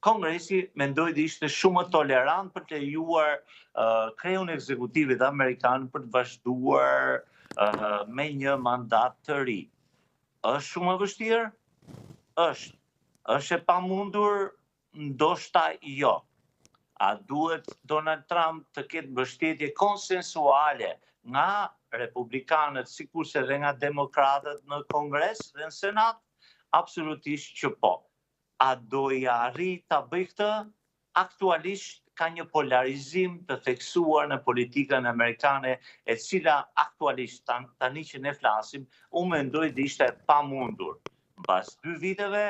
Kongresi mendoi dhe ishte shumë tolerant për të lejuar kreun ekzekutivit amerikan për të vazhduar me një mandat të ri. Është shumë e vështirë? Është. Është e pamundur? Ndoshta jo. A duhet Donald Trump të ketë mbështetje konsensuale nga republikanët, sikurse dhe nga demokratët në Kongres dhe në Senat? Absolutisht që po. A do i arri ta bëj këtë? Aktualisht ka një polarizim të theksuar në politikën amerikane, e cila aktualisht tani që ne flasim, unë mendoj dhe ishte pamundur. Pas 2 viteve,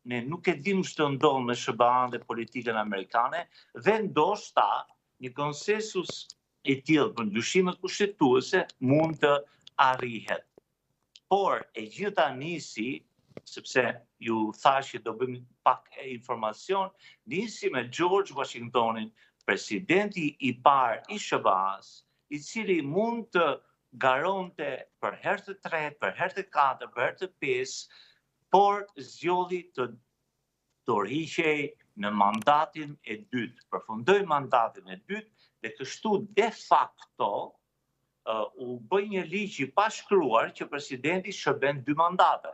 ne nuk e dim ç'do ndodh me SBA-n dhe politikën amerikane, dhe ndoshta një konsensus i tillë për ndryshime kushtetuese mund të arrihet. Por e gjitha nisi, sepse ju thash që do bëjmë pak informacion, nisi me George Washingtonin, presidenti i parë i SBA-s, i cili mund të garonte për herë të tretë, për herë të katërt, për herë të pestë, por zgjodhi të dorëhiqej në mandatin e dytë, përfundoi mandatin e dytë dhe kështu de facto u bë një ligj i pashkruar që presidenti shërben 2 mandate.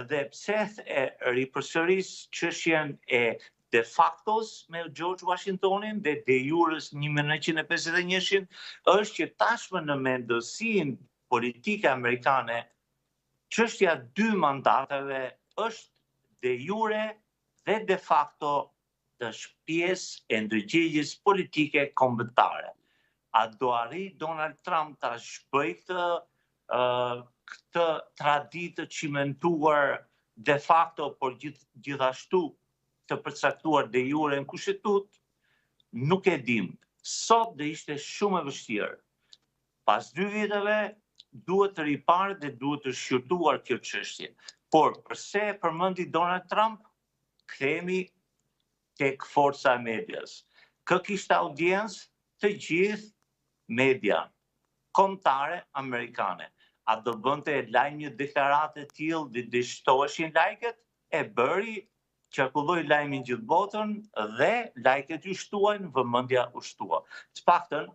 Dhe pse e ripërsëris çështjen e de factos me George Washingtonin dhe de jures 1951, është që tashmë në mendësinë politike amerikane, çështja 2 mandateve është de jure dhe de facto të pjesë e ndërgjegjes politike kombëtare. A do arri Donald Trump ta zhbëjë këtë traditë të cimentuar de facto, por gjithashtu të përcaktuar de jure në kushtetut? Nuk e dim. Sot dhe ishte shumë e vështirë. Pas 2 viteve, duhet të riparë dhe duhet të shqyrtuar kjo çështje. Por përse përmendi Donald Trump, kthehemi tek forca e medias. Kë kishte audiencë të gjithë media kombëtare amerikane. A do bënte lajm një deklaratë e tillë dhe dështoheshin lajket? E bëri, qarkulloi lajmin gjithë botën dhe lajket u shtuan, vëmendja u shtua. Të paktën,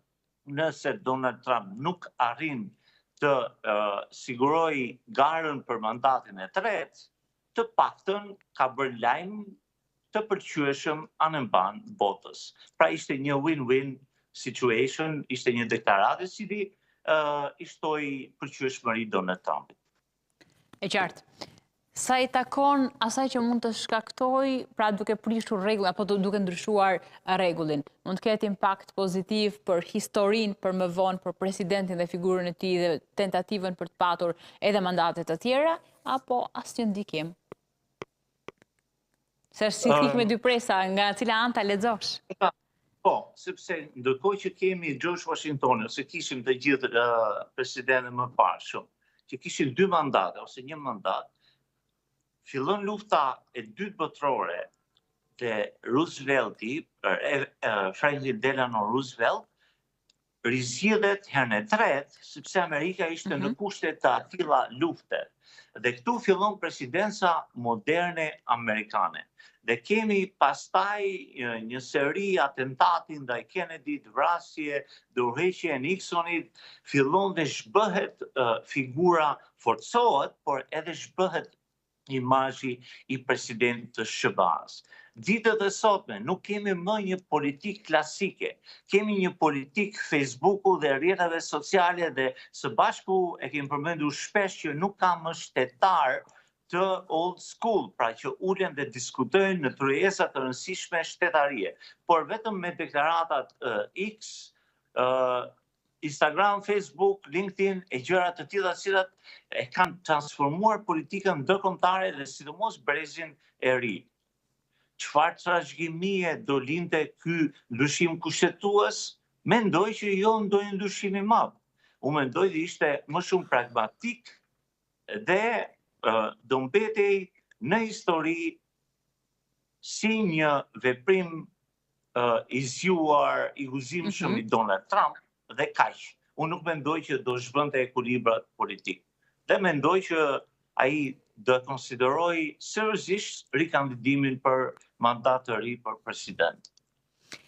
nëse Donald Trump nuk arrin të siguroj garën për mandatin e tretë, të paktën ka bërë lajm të pëlqyeshëm anemban botës. Pra ishte një win-win situation, ishte një deklaratë e cili i shtoi pëlqyeshmëri Donald Trumpit. E qartë. Sa i takon asaj që mund të shkaktoj, pra duke prishur rregullin apo duke ndryshuar rregullin, mund të ketë impakt pozitiv për historinë, për më vonë, për presidentin dhe figurën e tij dhe tentativën për të patur edhe mandate të tjera, apo asnjë ndikim? Se është si thik me 2 presa, nga cila anë ta lexosh? Po, sepse ndërkohë që kemi George Washingtonin, ose kishim të gjithë presidentët më parë, që kishin 2 mandate ose 1 mandat, fillon lufta e dytë botërore dhe Roosevelti, Franklin Delano Roosevelt, rizgjedhet herën e tretë, sepse Amerika ishte në kushte të atilla lufte. Dhe këtu fillon presidenca moderne amerikane. Dhe kemi pastaj një seri atentatin ndaj Kennedy, vrasje, dorëheqje e Nixonit, fillon dhe zhbëhet figura, forcohet, por edhe zhbëhet imazhi i presidentit të SBA-s. Ditët e sotme nuk kemi më një politik klasike, kemi një politik Facebooku dhe rrjeteve sociale dhe së bashku e kemi përmendur shpesh që nuk ka më shtetar të old school, pra që ulen dhe diskutojnë në tryeza të rëndësishme shtetarie, por vetëm me deklaratat X, Instagram, Facebook, LinkedIn e gjëra të tilla të cilat e kanë transformuar politikën ndërkombëtare dhe sidomos brezin e ri. Çfarë trashëgimie do linte ky ndryshim kushtetues? Mendoj që jo ndonjë ndryshim i madh. Unë mendoj që ishte më shumë pragmatik dhe do mbetej në histori si një veprim i zgjuar, i guzimshëm i Donald Trump dhe kaq. Unë nuk mendoj që do zhvonte ekuilibrat politik. Dhe mendoj që ai do konsideroj seriozisht rikandidimin për mandat të ri për president.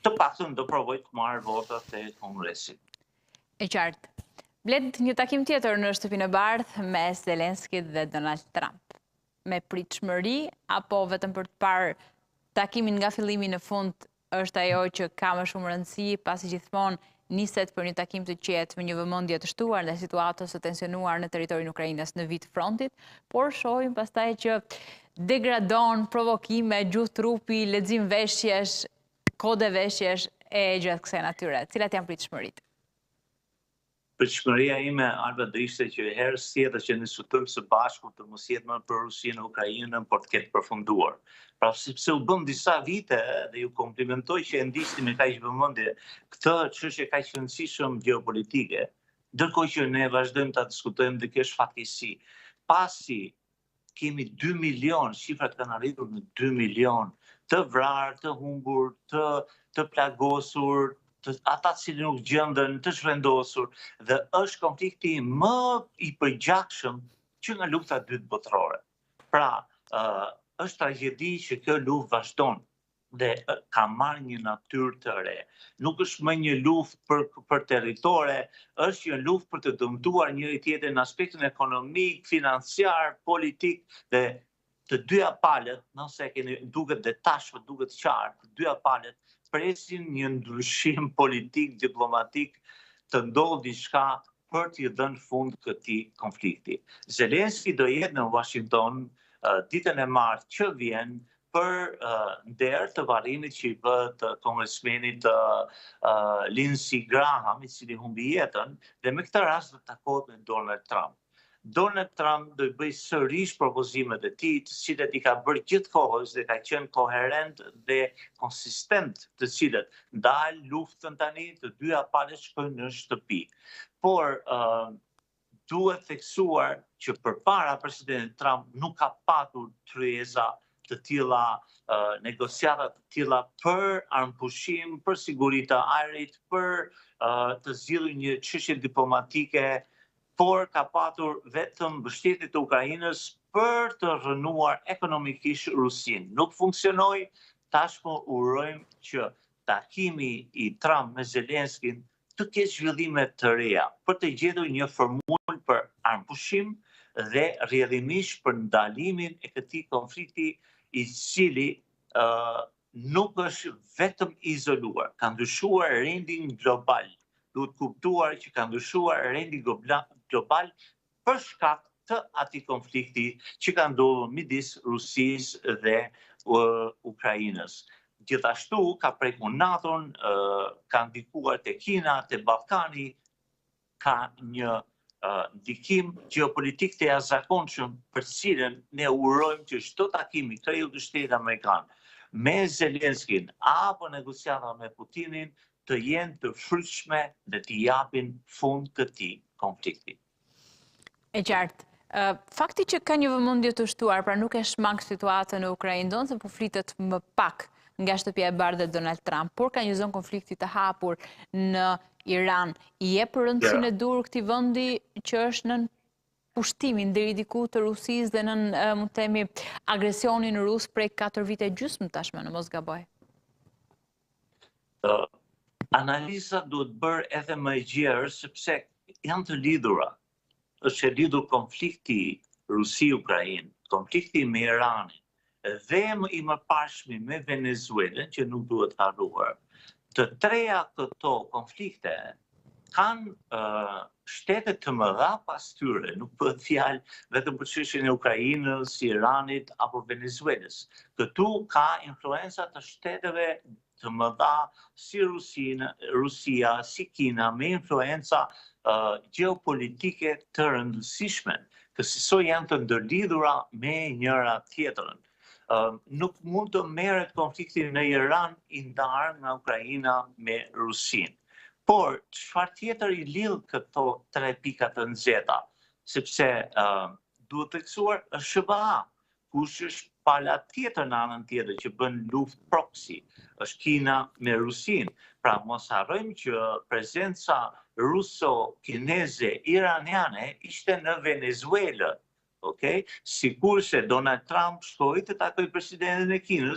Të paktën do provoj të marrë votat e Kongresit. E qartë. Bled një takim tjetër në shtëpinë e bardhë mes Zelenskit dhe Donald Trump. Me pritshmëri apo vetëm për të parë takimin nga fillimi në fund është ajo që ka më shumë rëndësi, pasi gjithmonë niset për një takim të qetë me një vëmendje të shtuar ndaj situatës së tensionuar në territorin e Ukrainës në vit frontit, por shohim pastaj që degradon provokime, gjuhë trupi, lexim veshjesh, kode veshjesh e gjatë kësaj natyre. Cilat janë pritshmëritë? Pritshmëria ime, Alba, do ishte që herës tjetër që ne diskutojmë së bashku të mos jetë më për Rusinë e Ukrainën, por të ketë përfunduar. Pra sepse u bën disa vite dhe ju komplimentoj që e ndiqni me kaq vëmendje këtë çështje kaq rëndësishme gjeopolitike, ndërkohë që ne vazhdojmë ta diskutojmë dhe kjo është fatkeqësi. Pasi kemi 2 milion, shifrat kanë arritur në 2 milion të vrarë, të humbur, të plagosur, ata që nuk gjenden, të zhvendosur, dhe është konflikti më i përgjakshëm që nga lufta e dytë botërore. Pra, është tragjedi që kjo luftë vazhdon dhe ka marrë një natyrë të re. Nuk është më një luftë për territore, është një luftë për të dëmtuar njëri tjetrin në aspektin ekonomik, financiar, politik, dhe të dyja palët, nëse keni duket dhe tashmë duket qartë, të dyja palët presin një ndryshim politik, diplomatik, të ndodhë diçka për t'i dhënë fund këtij konflikti. Zelenski do jetë në Washington ditën e martë që vjen për nder të varrimit që i bët kongresmenit Lindsey Graham, i cili humbi jetën, dhe me këtë rast do takohet me Donald Trump. Donald Trump do i bëj sërish propozimet e tij, të cilat i ka bërë gjithkohës dhe ka qenë koherent dhe konsistent, të cilët ndal luftën tani, të dyja palët shkojnë në shtëpi. Por duhet theksuar që përpara presidentit Trump nuk ka patur tryeza të tilla, negociata të tilla për armëpushim, për siguri të ajrit, për të zgjidhur një çështje diplomatike, por ka patur vetëm mbështetje të Ukrainës për të rënuar ekonomikisht Rusinë. Nuk funksionoi, tashmë urojmë që takimi i Trump me Zelenskin të ketë zhvillime të reja për të gjetur një formulë për armëpushim dhe rrjedhimisht për ndalimin e këtij konflikti i cili nuk është vetëm izoluar, ka ndryshuar rendin global. Duhet kuptuar që ka ndryshuar rendi global për shkak të atij konflikti që ka ndodhur midis Rusisë dhe Ukrainës. Gjithashtu ka prekur NATO-n, ka ndikuar te Kina, te Ballkani, ka një ndikim gjeopolitik të jashtëzakonshëm për cilën ne urojmë që çdo takim i Krejut të Shtetit Amerikan me Zelenskin apo negociata me Putinin të jenë të shryshme dhe të japin fund këtij konflikti. E qartë. Fakti që ka një vëmendje të shtuar, pra nuk e shmang situatën në Ukrainë, ndonse po flitet më pak nga shtëpia e bardhë e Donald Trump, por ka një zonë konflikti të hapur në Iran. I jep rëndësinë e dur këtij vendi që është nën pushtimin deri diku të Rusisë dhe nën, mund të themi, agresionin rus prej 4 vite gjysmë tashmë, në mos gaboj. Analiza duhet bërë edhe më e gjerë, sepse janë të lidhura. Është e lidhur konflikti Rusi-Ukrainë, konflikti me Iranin, dhe i mëparshmi me Venezuelën, që nuk duhet harruar. Të treja këto konflikte kanë shtete të mëdha pas tyre, nuk bëhet fjalë vetëm për çështjen e Ukrainës, Iranit apo Venezuelës. Këtu ka influenca të shteteve të mëdha si Rusia, si Kina, me influenca gjeopolitike të rëndësishme, kësaj janë të ndërlidhura me njëra tjetrën. Nuk mund të merret konflikti në Iran i ndarë nga Ukraina me Rusinë. Por çfarë tjetër i lidh këto 3 pika të nxehta, sepse duhet theksuar është SBA, kush është pala tjetër në anën tjetër që bën luftë proxy, është Kina me Rusinë. Pra mos harrojmë që prezenca ruso-kineze iraniane ishte në Venezuelë Okay? Sikur se Donald Trump shkoi të takoj presidentin e Kinës,